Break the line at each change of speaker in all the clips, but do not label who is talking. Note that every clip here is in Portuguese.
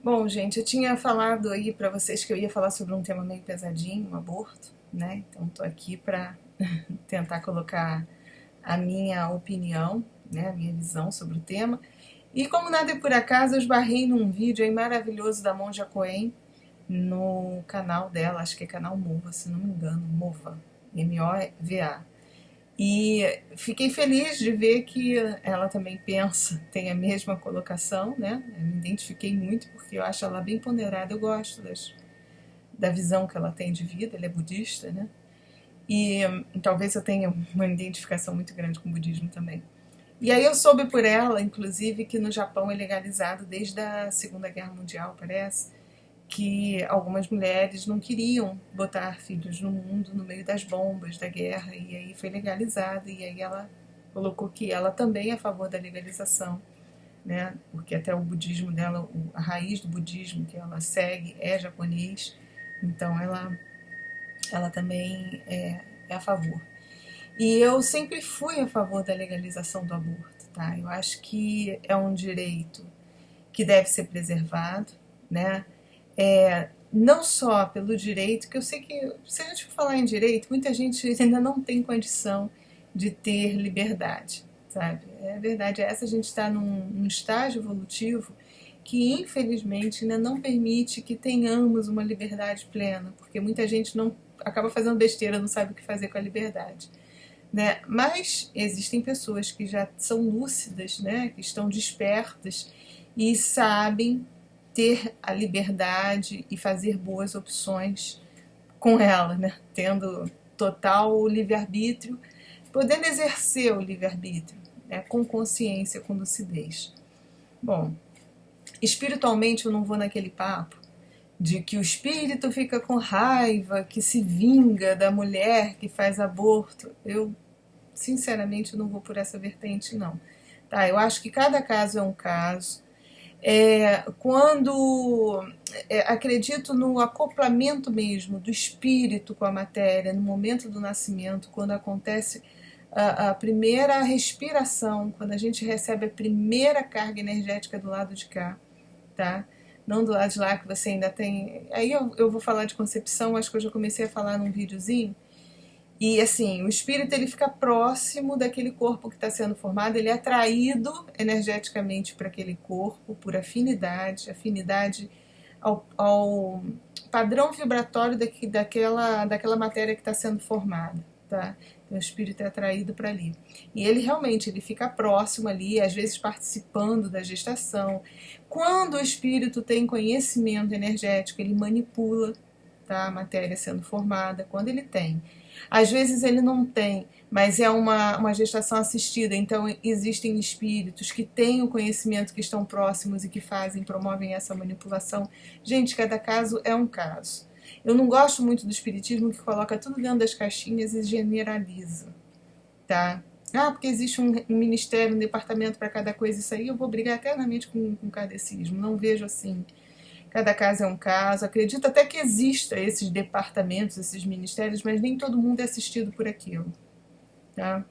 Bom, gente, eu tinha falado aí pra vocês que eu ia falar sobre um tema meio pesadinho, um aborto, né? Então tô aqui pra tentar colocar a minha opinião, né, a minha visão sobre o tema. E como nada é por acaso, eu esbarrei num vídeo aí maravilhoso da Monja Coen no canal dela, acho que é canal Mova, se não me engano, Mova, Mova. E fiquei feliz de ver que ela também pensa, tem a mesma colocação, né? Eu me identifiquei muito porque eu acho ela bem ponderada, eu gosto da visão que ela tem de vida, ela é budista, né? E talvez eu tenha uma identificação muito grande com o budismo também. E aí eu soube por ela, inclusive, que no Japão é legalizado desde a Segunda Guerra Mundial, parece, que algumas mulheres não queriam botar filhos no mundo no meio das bombas da guerra, e aí foi legalizado, e aí ela colocou que ela também é a favor da legalização, né? Porque até o budismo dela, a raiz do budismo que ela segue é japonês, então ela também é a favor. E eu sempre fui a favor da legalização do aborto, tá? Eu acho que é um direito que deve ser preservado, né? Não só pelo direito, que eu sei que se a gente for falar em direito, muita gente ainda não tem condição de ter liberdade, sabe? É verdade, essa a gente está num estágio evolutivo que infelizmente ainda não permite que tenhamos uma liberdade plena, porque muita gente não acaba fazendo besteira, não sabe o que fazer com a liberdade, né? Mas existem pessoas que já são lúcidas, né? Que estão despertas e sabem ter a liberdade e fazer boas opções com ela, né? Tendo total livre-arbítrio, podendo exercer o livre-arbítrio, né? Com consciência, com lucidez. Bom, espiritualmente eu não vou naquele papo de que o espírito fica com raiva, que se vinga da mulher que faz aborto. Eu, sinceramente, não vou por essa vertente, não. Tá, eu acho que cada caso é um caso. Acredito no acoplamento mesmo do espírito com a matéria, no momento do nascimento, quando acontece a primeira respiração, quando a gente recebe a primeira carga energética do lado de cá, tá? Não do lado de lá que você ainda tem. Aí eu vou falar de concepção, acho que eu já comecei a falar num videozinho. E assim, o espírito ele fica próximo daquele corpo que está sendo formado, ele é atraído energeticamente para aquele corpo por afinidade, afinidade ao padrão vibratório daquela matéria que está sendo formada, tá? Então o espírito é atraído para ali. E ele realmente ele fica próximo ali, às vezes participando da gestação. Quando o espírito tem conhecimento energético, ele manipula, tá? A matéria sendo formada, quando ele tem. Às vezes ele não tem, mas é uma gestação assistida, então existem espíritos que têm o conhecimento, que estão próximos e que fazem, promovem essa manipulação. Gente, cada caso é um caso. Eu não gosto muito do espiritismo que coloca tudo dentro das caixinhas e generaliza, tá? Ah, porque existe um ministério, um departamento para cada coisa, isso aí eu vou brigar eternamente com o kardecismo, não vejo assim. Cada caso é um caso. Acredito até que exista esses departamentos, esses ministérios, mas nem todo mundo é assistido por aquilo. Tá?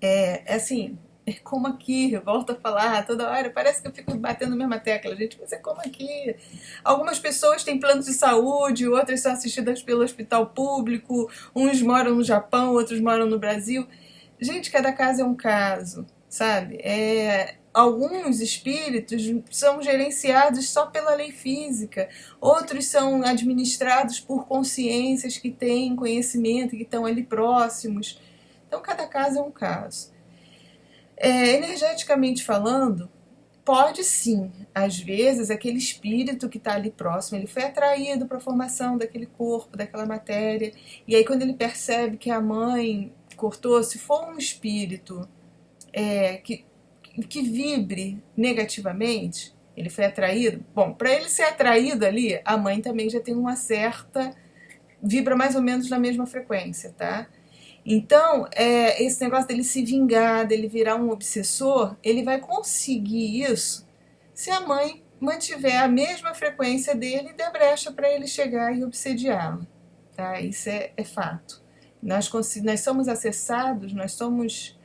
É assim, é como aqui, eu volto a falar toda hora, parece que eu fico batendo a mesma tecla, gente, mas é como aqui. Algumas pessoas têm planos de saúde, outras são assistidas pelo hospital público, uns moram no Japão, outros moram no Brasil. Gente, cada caso é um caso, sabe? Alguns espíritos são gerenciados só pela lei física, outros são administrados por consciências que têm conhecimento, que estão ali próximos. Então, cada caso é um caso. Energeticamente falando, pode sim, às vezes, aquele espírito que está ali próximo, ele foi atraído para a formação daquele corpo, daquela matéria, e aí quando ele percebe que a mãe cortou, se for um espírito que vibre negativamente, ele foi atraído. Bom, para ele ser atraído ali, a mãe também já tem uma certa. Vibra mais ou menos na mesma frequência, tá? Então, esse negócio dele se vingar, dele virar um obsessor, ele vai conseguir isso se a mãe mantiver a mesma frequência dele e der brecha para ele chegar e obsediá-la. Tá? Isso é fato. Nós somos acessados, nós somos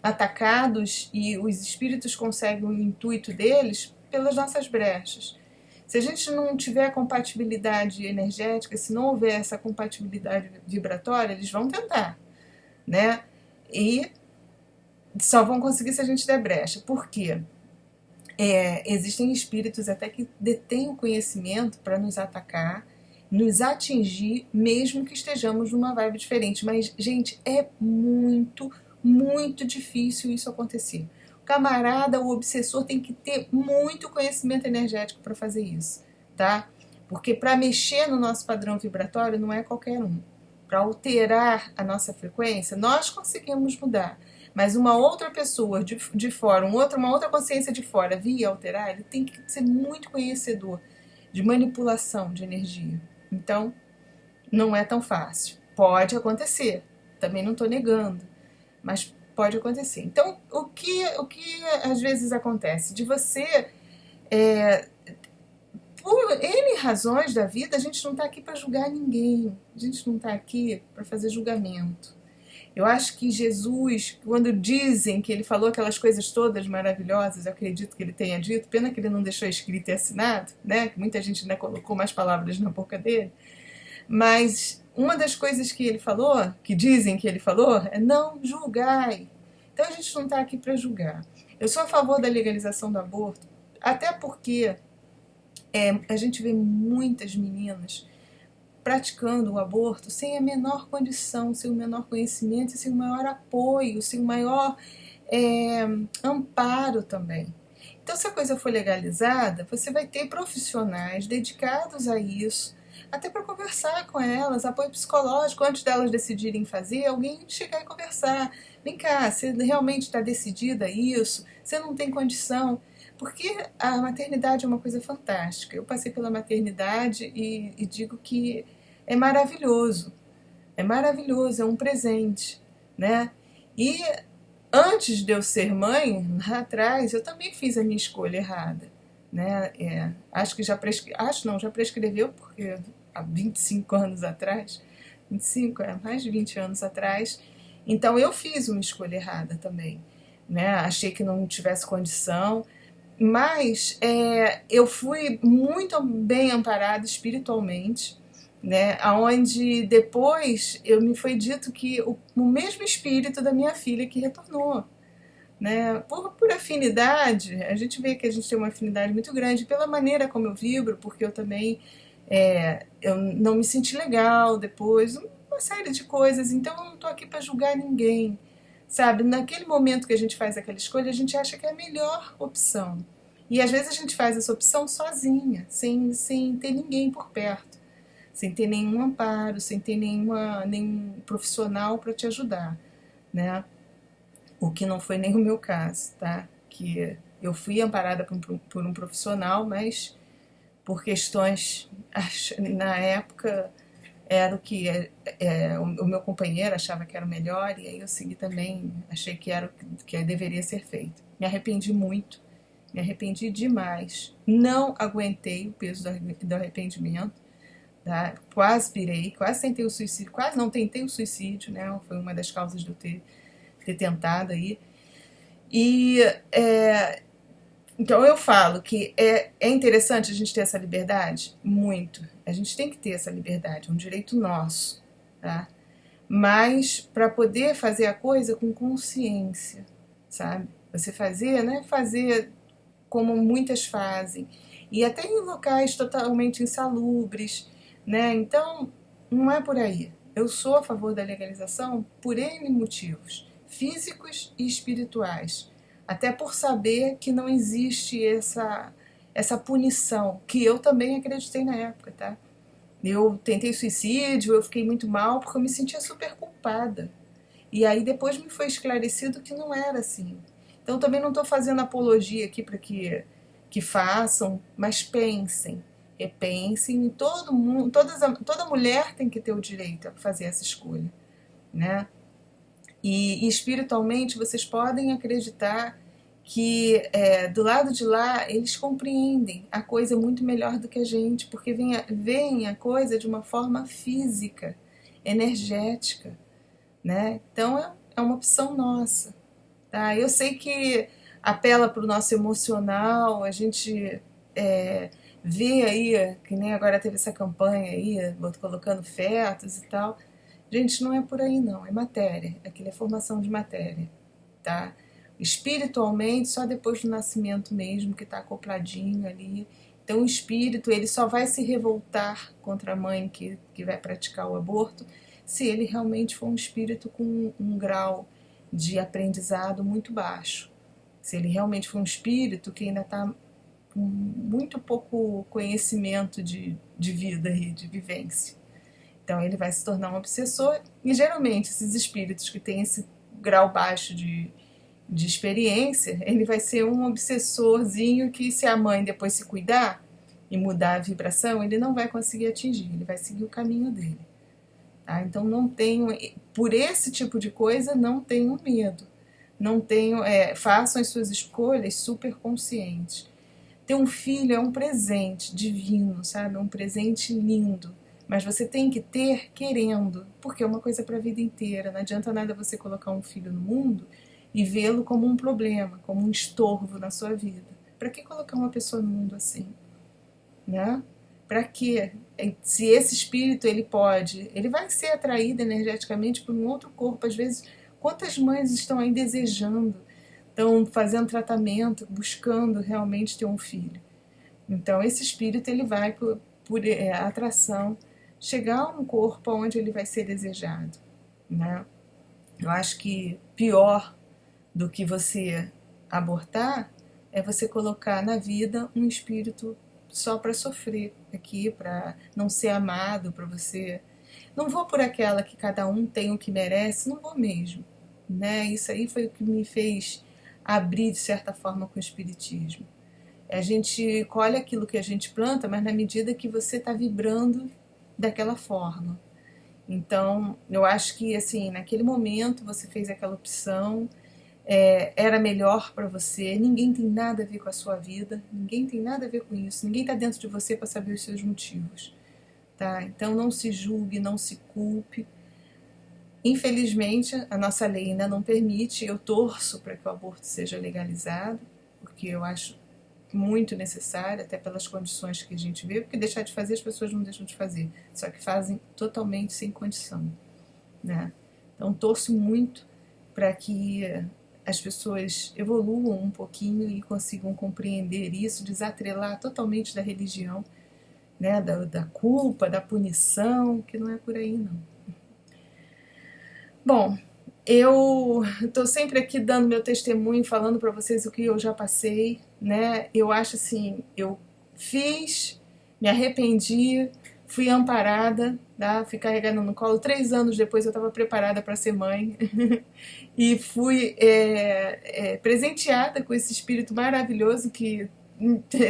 atacados e os espíritos conseguem o intuito deles pelas nossas brechas. Se a gente não tiver compatibilidade energética, se não houver essa compatibilidade vibratória, eles vão tentar, né? E só vão conseguir se a gente der brecha. Por quê? Existem espíritos até que detêm o conhecimento para nos atacar, nos atingir, mesmo que estejamos numa vibe diferente. Mas, gente, é muito, muito difícil isso acontecer. O camarada, o obsessor, tem que ter muito conhecimento energético para fazer isso, tá? Porque para mexer no nosso padrão vibratório não é qualquer um. Para alterar a nossa frequência, nós conseguimos mudar. Mas uma outra pessoa de fora, uma outra consciência de fora vir alterar, ele tem que ser muito conhecedor de manipulação de energia. Então, não é tão fácil. Pode acontecer, também não estou negando, mas pode acontecer. Então, o que às vezes acontece? De você, por N razões da vida, a gente não está aqui para julgar ninguém, a gente não está aqui para fazer julgamento. Eu acho que Jesus, quando dizem que ele falou aquelas coisas todas maravilhosas, eu acredito que ele tenha dito, pena que ele não deixou escrito e assinado, né? Que muita gente ainda colocou mais palavras na boca dele, mas uma das coisas que ele falou, que dizem que ele falou, é não julgai. Então a gente não está aqui para julgar. Eu sou a favor da legalização do aborto, até porque a gente vê muitas meninas praticando o aborto sem a menor condição, sem o menor conhecimento, sem o maior apoio, sem o maior amparo também. Então, se a coisa for legalizada, você vai ter profissionais dedicados a isso, até para conversar com elas, apoio psicológico, antes delas decidirem fazer, alguém chegar e conversar. Vem cá, você realmente está decidida a isso? Você não tem condição? Porque a maternidade é uma coisa fantástica. Eu passei pela maternidade e digo que é maravilhoso, é um presente, né? E antes de eu ser mãe, lá atrás, eu também fiz a minha escolha errada, né? Acho que já prescreveu, porque há 25 anos atrás, 25, mais de 20 anos atrás, então eu fiz uma escolha errada também, né? Achei que não tivesse condição, mas eu fui muito bem amparada espiritualmente, né? Onde depois me foi dito que o mesmo espírito da minha filha que retornou, né? Por afinidade, a gente vê que a gente tem uma afinidade muito grande pela maneira como eu vibro, porque eu também eu não me senti legal depois, uma série de coisas, então eu não estou aqui para julgar ninguém, sabe? Naquele momento que a gente faz aquela escolha, a gente acha que é a melhor opção. E às vezes a gente faz essa opção sozinha, sem ter ninguém por perto, sem ter nenhum amparo, sem ter nenhum profissional para te ajudar, né? O que não foi nem o meu caso, tá? Que eu fui amparada por um profissional, mas por questões, na época, era o que o meu companheiro achava que era o melhor, e aí eu segui também, achei que era o que deveria ser feito. Me arrependi muito, me arrependi demais, não aguentei o peso do arrependimento, tá? Quase pirei, quase tentei o suicídio, quase não tentei o suicídio, né? Foi uma das causas de eu ter tentado aí. E então eu falo que é interessante a gente ter essa liberdade? Muito. A gente tem que ter essa liberdade, é um direito nosso, tá? Mas para poder fazer a coisa com consciência, sabe? Você fazer, não é fazer como muitas fazem, e até em locais totalmente insalubres, né? Então, não é por aí. Eu sou a favor da legalização por N motivos, físicos e espirituais. Até por saber que não existe essa punição, que eu também acreditei na época, tá? Eu tentei suicídio, eu fiquei muito mal porque eu me sentia super culpada. E aí depois me foi esclarecido que não era assim. Então também não estou fazendo apologia aqui para que façam, mas pensem. Repensem, todo mundo, toda mulher tem que ter o direito a fazer essa escolha, né? E espiritualmente vocês podem acreditar que do lado de lá eles compreendem a coisa muito melhor do que a gente, porque veem a coisa de uma forma física, energética, né? Então é uma opção nossa, tá? Eu sei que apela para o nosso emocional, a gente vê aí, que nem agora teve essa campanha aí, colocando fetos e tal. Gente, não é por aí não, é matéria, aquilo é formação de matéria, tá? Espiritualmente, só depois do nascimento mesmo, que está acopladinho ali. Então o espírito, ele só vai se revoltar contra a mãe que vai praticar o aborto se ele realmente for um espírito com um grau de aprendizado muito baixo. Se ele realmente for um espírito que ainda está com muito pouco conhecimento de vida e de vivência. Então ele vai se tornar um obsessor, e geralmente esses espíritos que têm esse grau baixo de experiência, ele vai ser um obsessorzinho que, se a mãe depois se cuidar e mudar a vibração, ele não vai conseguir atingir, ele vai seguir o caminho dele. Tá? Então não tenho, por esse tipo de coisa, não tenho medo. Não tenho, façam as suas escolhas super conscientes. Ter um filho é um presente divino, sabe? É um presente lindo. Mas você tem que ter querendo, porque é uma coisa para a vida inteira. Não adianta nada você colocar um filho no mundo e vê-lo como um problema, como um estorvo na sua vida. Para que colocar uma pessoa no mundo assim? Né? Para quê? Se esse espírito ele vai ser atraído energeticamente por um outro corpo. Às vezes, quantas mães estão aí desejando, estão fazendo tratamento, buscando realmente ter um filho? Então esse espírito ele vai por atração chegar a um corpo onde ele vai ser desejado, né? Eu acho que pior do que você abortar é você colocar na vida um espírito só para sofrer aqui, para não ser amado, para você... Não vou por aquela que cada um tem o que merece, não vou mesmo, né? Isso aí foi o que me fez abrir de certa forma com o espiritismo. A gente colhe aquilo que a gente planta, mas na medida que você está vibrando daquela forma. Então, eu acho que, assim, naquele momento você fez aquela opção, era melhor para você, ninguém tem nada a ver com a sua vida, ninguém tem nada a ver com isso, ninguém está dentro de você para saber os seus motivos, tá? Então não se julgue, não se culpe. Infelizmente, a nossa lei ainda não permite, eu torço para que o aborto seja legalizado, porque eu acho muito necessário, até pelas condições que a gente vê, porque deixar de fazer as pessoas não deixam de fazer, só que fazem totalmente sem condição, né? Então torço muito para que as pessoas evoluam um pouquinho e consigam compreender isso, desatrelar totalmente da religião, né? Da culpa, da punição, que não é por aí não. Bom, eu estou sempre aqui dando meu testemunho, falando para vocês o que eu já passei, né? Eu acho assim, eu fiz, me arrependi, fui amparada, tá? Fui carregada no colo. 3 anos depois eu estava preparada para ser mãe e fui presenteada com esse espírito maravilhoso que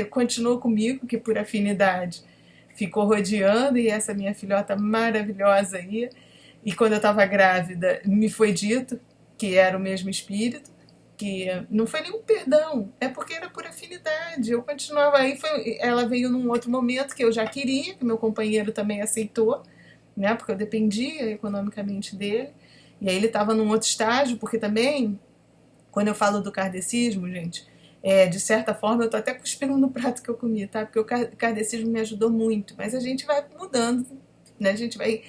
continuou comigo, que por afinidade ficou rodeando, e essa minha filhota maravilhosa aí. E quando eu estava grávida, me foi dito que era o mesmo espírito, que não foi nenhum perdão, é porque era por afinidade. Eu continuava aí, ela veio num outro momento que eu já queria, que meu companheiro também aceitou, né, porque eu dependia economicamente dele, e aí ele estava num outro estágio, porque também, quando eu falo do kardecismo, gente, de certa forma eu tô até cuspindo no prato que eu comi, tá? Porque o kardecismo me ajudou muito, mas a gente vai mudando, né? A gente vai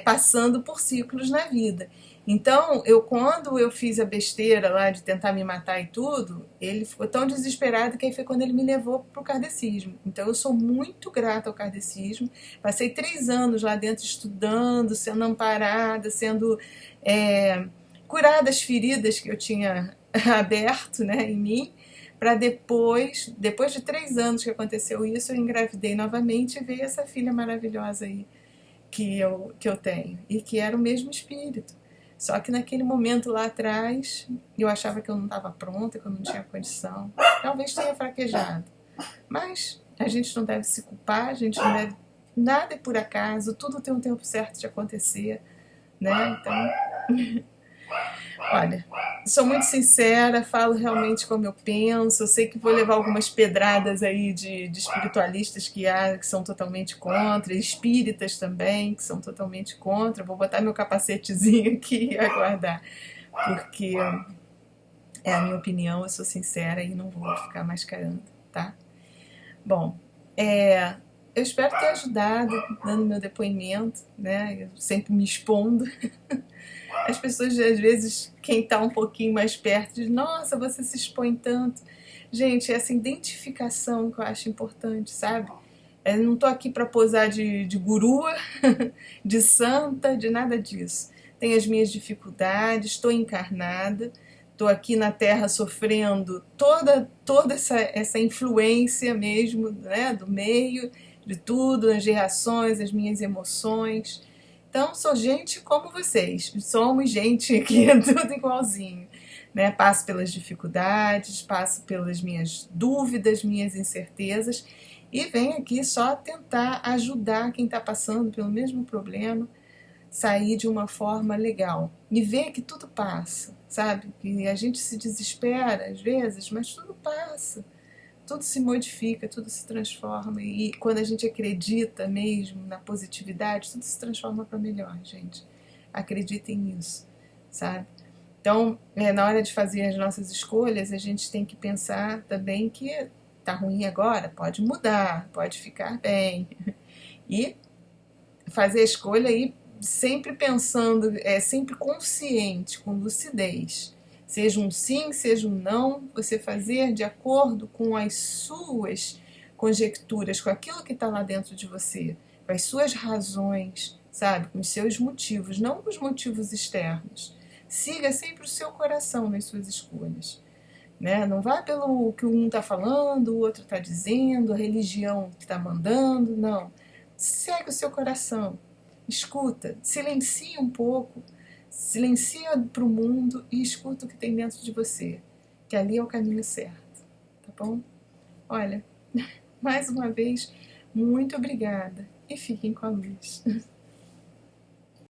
passando por ciclos na vida. Então, quando eu fiz a besteira lá de tentar me matar e tudo, ele ficou tão desesperado que aí foi quando ele me levou pro kardecismo. Então, eu sou muito grata ao kardecismo. Passei 3 anos lá dentro estudando, sendo amparada, sendo curada as feridas que eu tinha aberto, né, em mim, para depois de 3 anos que aconteceu isso, eu engravidei novamente e veio essa filha maravilhosa aí que eu tenho, e que era o mesmo espírito. Só que naquele momento lá atrás, eu achava que eu não estava pronta, que eu não tinha condição. Talvez tenha fraquejado. Mas a gente não deve se culpar, a gente não deve... Nada é por acaso, tudo tem um tempo certo de acontecer, né? Então... Olha, sou muito sincera, falo realmente como eu penso. Eu sei que vou levar algumas pedradas aí de espiritualistas que são totalmente contra, espíritas também que são totalmente contra. Vou botar meu capacetezinho aqui e aguardar, porque É a minha opinião, eu sou sincera e não vou ficar mascarando, tá? Bom, eu espero ter ajudado, dando meu depoimento, né? Eu sempre me expondo. As pessoas, às vezes, quem tá um pouquinho mais perto, diz, nossa, você se expõe tanto. Gente, essa identificação que eu acho importante, sabe? Eu não tô aqui para posar de gurua, de santa, de nada disso. Tenho as minhas dificuldades, estou encarnada, estou aqui na Terra sofrendo toda essa influência mesmo, né, do meio, de tudo, as reações, as minhas emoções. Então, sou gente como vocês, somos gente aqui, tudo igualzinho. Né? Passo pelas dificuldades, passo pelas minhas dúvidas, minhas incertezas, e venho aqui só tentar ajudar quem está passando pelo mesmo problema, sair de uma forma legal. E ver que tudo passa, sabe? Que a gente se desespera às vezes, mas tudo passa. Tudo se modifica, tudo se transforma. E quando a gente acredita mesmo na positividade, tudo se transforma para melhor, gente. Acreditem nisso, sabe? Então, na hora de fazer as nossas escolhas, a gente tem que pensar também que tá ruim agora, pode mudar, pode ficar bem. E fazer a escolha aí sempre pensando, sempre consciente, com lucidez. Seja um sim, seja um não, você fazer de acordo com as suas conjecturas, com aquilo que está lá dentro de você, com as suas razões, sabe? Com os seus motivos, não com os motivos externos. Siga sempre o seu coração nas suas escolhas. Né? Não vá pelo que um está falando, o outro está dizendo, a religião que está mandando, não. Segue o seu coração, escuta, silencia um pouco, silencia para o mundo e escuta o que tem dentro de você, que ali é o caminho certo, tá bom? Olha, mais uma vez, muito obrigada e fiquem com a luz.